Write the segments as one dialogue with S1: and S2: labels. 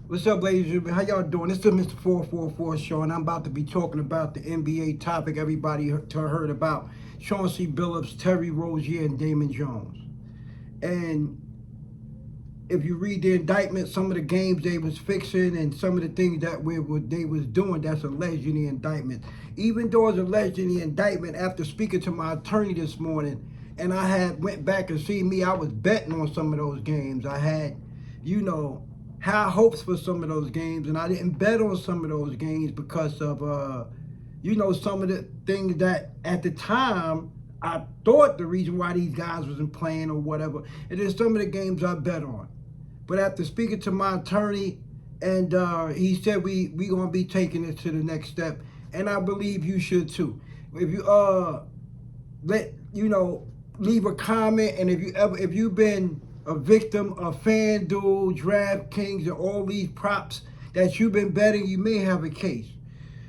S1: What's up, ladies and gentlemen? How y'all doing? This is Mr. 444 Show, and I'm about to be talking about the NBA topic everybody heard about. Chauncey Billups, Terry Rozier, and Damon Jones. And if you read the indictment, some of the games they was fixing and some of the things that they was doing, that's alleged in the indictment. Even though it's alleged in the indictment, after speaking to my attorney this morning, and I had went back and see me, I was betting on some of those games. I had, you know, high hopes for some of those games, and I didn't bet on some of those games because of, some of the things that at the time I thought the reason why these guys wasn't playing or whatever. And then some of the games I bet on. But after speaking to my attorney, and he said we gonna be taking it to the next step, and I believe you should too. If you let leave a comment, and if you've been a victim of FanDuel, DraftKings, and all these props that you've been betting, you may have a case.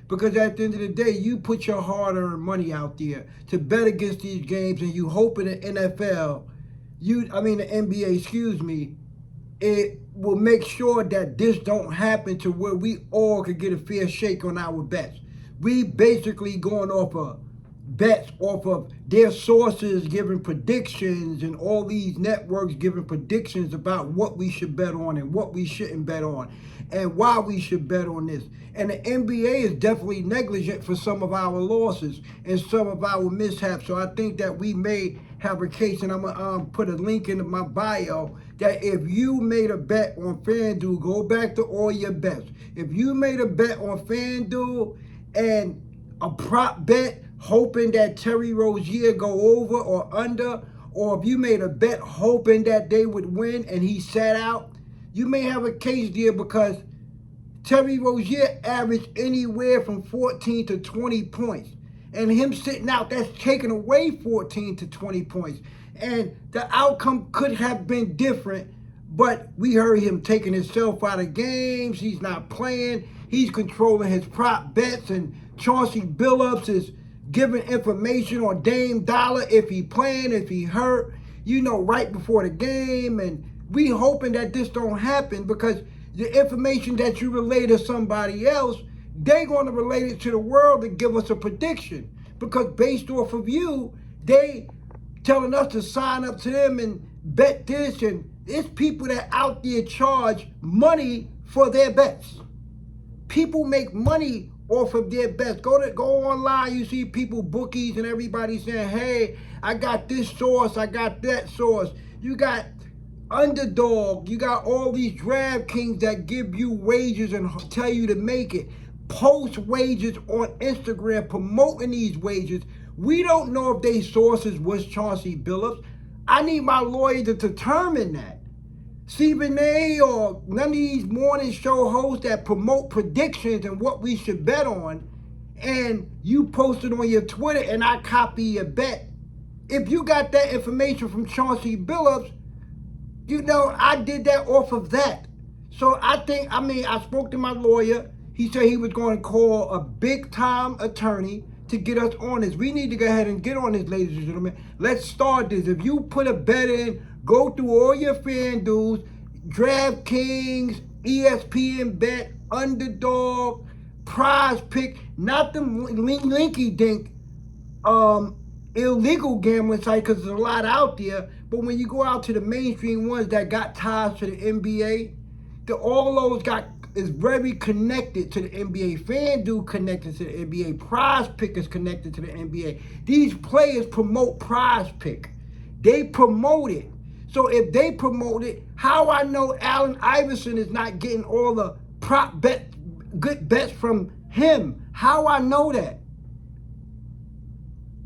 S1: Because at the end of the day, you put your hard-earned money out there to bet against these games, and you hope in the NFL, the NBA, excuse me, it will make sure that this don't happen to where we all could get a fair shake on our bets. We basically going off of bets off of their sources giving predictions, and all these networks giving predictions about what we should bet on and what we shouldn't bet on and why we should bet on this. And the NBA is definitely negligent for some of our losses and some of our mishaps. So I think that we may have a case, and I'm gonna put a link in my bio, that if you made a bet on FanDuel, go back to all your bets. If you made a bet on FanDuel and a prop bet hoping that Terry Rozier go over or under, or if you made a bet hoping that they would win and he sat out, you may have a case there, because Terry Rozier averaged anywhere from 14 to 20 points. And him sitting out, that's taking away 14 to 20 points. And the outcome could have been different, but we heard him taking himself out of games. He's not playing. He's controlling his prop bets. And Chauncey Billups is giving information on Dame Dollar, if he playing, if he hurt, right before the game. And we hoping that this don't happen, because the information that you relay to somebody else, they're going to relate it to the world and give us a prediction. Because based off of you, they telling us to sign up to them and bet this, and it's people that out there charge money for their bets. People make money off of their bets. Go online, you see people, bookies, and everybody saying, hey, I got this source, I got that source. You got Underdog, you got all these DraftKings that give you wages and tell you to make it. Post wages on Instagram promoting these wages. We don't know if they sources was Chauncey Billups. I need my lawyer to determine that. Stephen A. or none of these morning show hosts that promote predictions and what we should bet on, and you post it on your Twitter and I copy your bet. If you got that information from Chauncey Billups, I did that off of that. So I spoke to my lawyer. He said he was going to call a big-time attorney to get us on this. We need to go ahead and get on this, ladies and gentlemen. Let's start this. If you put a bet in, go through all your FanDuels, DraftKings, ESPN Bet, Underdog, Prize Pick, not the linky-dink illegal gambling site, because there's a lot out there. But when you go out to the mainstream ones that got ties to the NBA, all those is very connected to the NBA. FanDuel connected to the NBA. Prize Pick is connected to the NBA. These players promote Prize Pick. They promote it. So if they promote it, how I know Allen Iverson is not getting all the good bets from him? How I know that?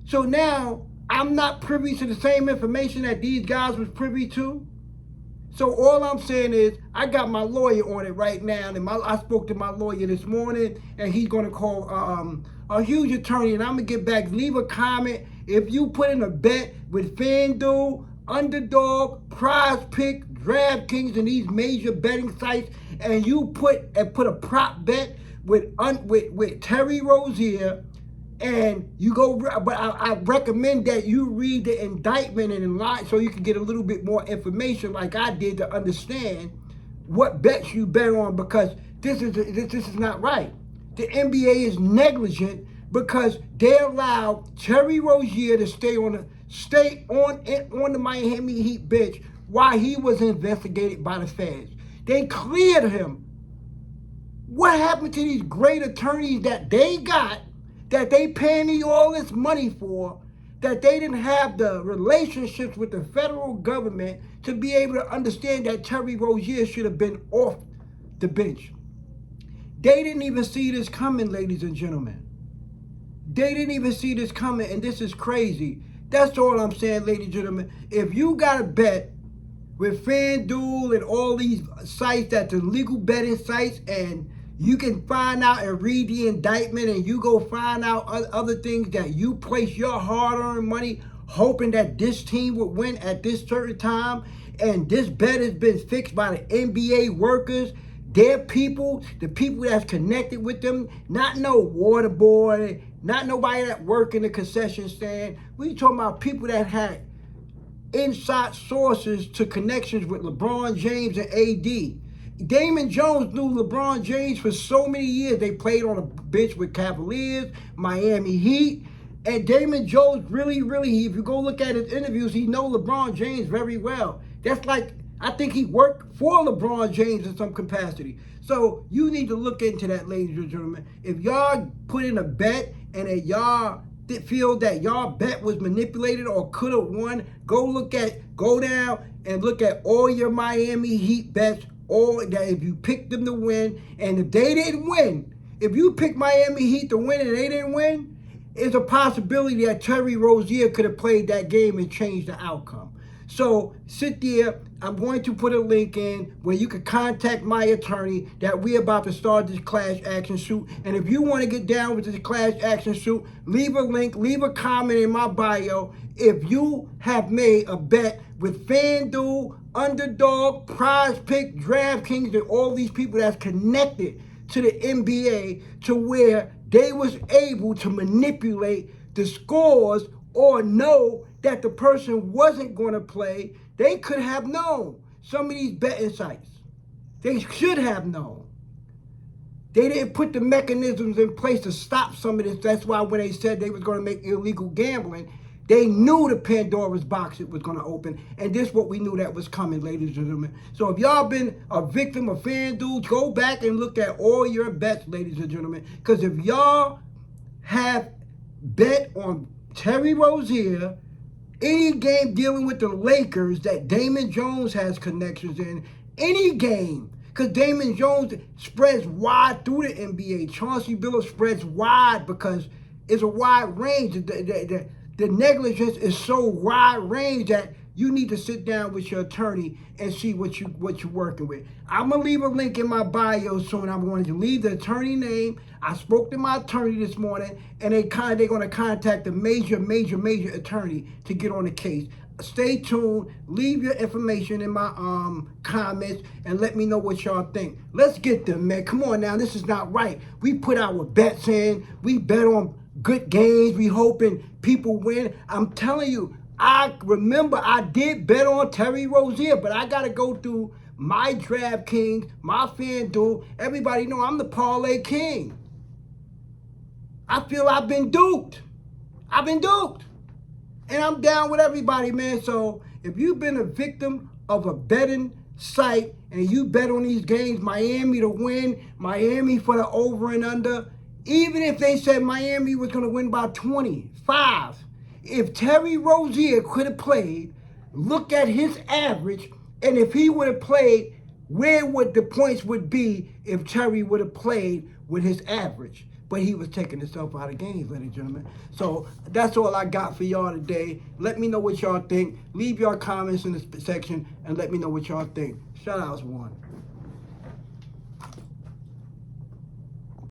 S1: So now I'm not privy to the same information that these guys was privy to. So all I'm saying is I got my lawyer on it right now, and I spoke to my lawyer this morning, and he's going to call a huge attorney, and I'm going to get back. Leave a comment. If you put in a bet with FanDuel, Underdog, Prize Pick, DraftKings, and these major betting sites, and you put a prop bet with Terry Rozier, and you go, but I recommend that you read the indictment and line so you can get a little bit more information, like I did, to understand what bets you bet on, because this is not right. The NBA is negligent because they allowed Terry Rozier to stay on the Miami Heat bench while he was investigated by the feds. They cleared him. What happened to these great attorneys that they got, that they paying you all this money for, that they didn't have the relationships with the federal government to be able to understand that Terry Rozier should have been off the bench? They didn't even see this coming, ladies and gentlemen. They didn't even see this coming, and this is crazy. That's all I'm saying, ladies and gentlemen. If you got a bet with FanDuel and all these sites that's illegal betting sites, and you can find out and read the indictment, and you go find out other things, that you place your hard-earned money hoping that this team would win at this certain time, and this bet has been fixed by the NBA workers, their people, the people that's connected with them, not no water boy, not nobody that work in the concession stand. We talking about people that had inside sources to connections with LeBron James and AD. Damon Jones knew LeBron James for so many years. They played on a bench with Cavaliers, Miami Heat, and Damon Jones really, if you go look at his interviews, he know LeBron James very well. That's like, I think he worked for LeBron James in some capacity. So you need to look into that, ladies and gentlemen. If y'all put in a bet and that y'all feel that y'all bet was manipulated or could have won, go down and look at all your Miami Heat bets, or that if you picked them to win, and if they didn't win, if you picked Miami Heat to win and they didn't win, it's a possibility that Terry Rozier could have played that game and changed the outcome. So sit there. I'm going to put a link in where you can contact my attorney, that we're about to start this class action suit. And if you want to get down with this class action suit, leave a link, leave a comment in my bio. If you have made a bet with FanDuel, Underdog, Prize Pick, DraftKings, and all these people that's connected to the NBA, to where they was able to manipulate the scores or know that the person wasn't going to play, they could have known. Some of these betting sites, they should have known. They didn't put the mechanisms in place to stop some of this. That's why when they said they was going to make illegal gambling, they knew the Pandora's box it was going to open. And this is what we knew that was coming, ladies and gentlemen. So if y'all been a victim of FanDuel, go back and look at all your bets, ladies and gentlemen. Because if y'all have bet on Terry Rozier, any game dealing with the Lakers that Damon Jones has connections in, any game, because Damon Jones spreads wide through the NBA. Chauncey Billups spreads wide because it's a wide range. The negligence is so wide range that you need to sit down with your attorney and see what you're working with. I'm gonna leave a link in my bio soon. I'm going to leave the attorney name. I spoke to my attorney this morning, and they're going to contact the major attorney to get on the case. Stay tuned. Leave your information in my comments and let me know what y'all think. Let's get them, man. Come on now. This is not right. We put our bets in. We bet on good games. We hoping people win. I'm telling you, I remember I did bet on Terry Rozier, but I got to go through my DraftKings, my FanDuel. Everybody know I'm the parlay king. I feel I've been duped. And I'm down with everybody, man. So if you've been a victim of a betting site and you bet on these games, Miami to win, Miami for the over and under, even if they said Miami was going to win by 25, if Terry Rozier could have played, look at his average, and if he would have played, where would the points would be if Terry would have played with his average? But he was taking himself out of games, ladies and gentlemen. So that's all I got for y'all today. Let me know what y'all think. Leave your comments in the section and let me know what y'all think. Shout outs one.